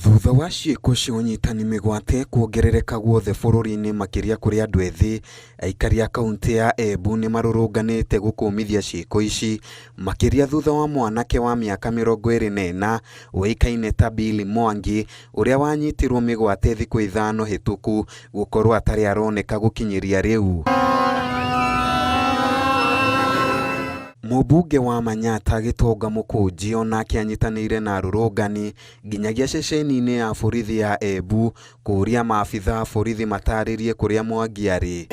Thutha wa ciĩko cia ũnyitani mĩgwate kuongerereka guothe bũrũri-inĩ makĩria kũrĩ andũ ethĩ, aikari a kaunti ya Embu nĩ marũrũnganĩte gũkũmithia ciĩko ici, makĩria thutha wa mwanake wa mĩaka 24 ũĩkaine ta Billy Mwangi ũrĩa wanyitirwo mĩgwate thikũ 5 hĩtũku gũkorwo atarĩ aroneka gũkinyĩria rĩu. Mũmbunge wa Manyatta Gĩtonga Mũkũnji onake anyitanĩire na arũrũngani nginyagia ceceni-inĩ ya borithi ya Embu kũria maabitha a borithi matarĩrie kũrĩa Mwangi arĩ.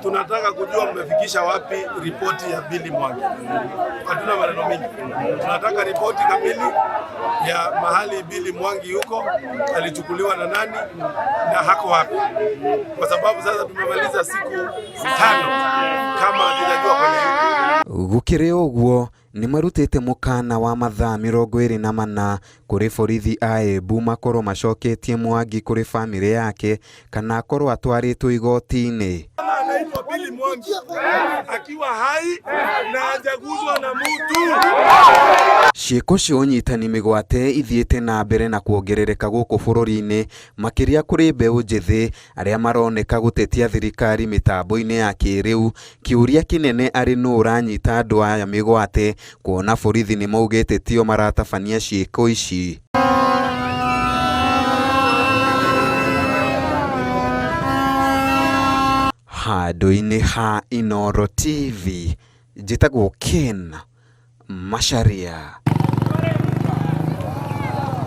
Tunataka kujua mmefikisha wapi ripoti ya Billy Mwangi. Hatuna maneno mengi. Tunataka ripoti kamili ya mahali Billy Mwangi yuko, alichukuliwa na nani na hako wapi. Kwa sababu sasa tumemaliza siku 5 kama hatujajua kwenye. Gũkĩrĩ ũguo nĩ marutĩte mũkana wa mathaa 24 kũrĩ borithi a Embu makorwo macoketie Mwangi kũrĩ bamĩrĩ yake kana akorwo atwarĩtwo igoti-inĩ. Anaitwa Billy Mwangi akiwa hai na hajaguzwa na mtu. Ciĩko cia ũnyitani mĩgwate ithiĩte na mbere na kuongerereka gũkũ bũrũri-inĩ makĩria kũrĩ mbeũ njĩthĩ arĩa maroneka gũtetia thirikari mĩtambo-inĩ ya kĩrĩu. Kĩũria kĩnene arĩ nũũ ũranyita andũ aya mĩgwate, kuona borithi nĩ maugĩte tio maratabania ciĩko ici. Handũ-inĩ ha Inooro TV, njĩtagwo Ken Macharia.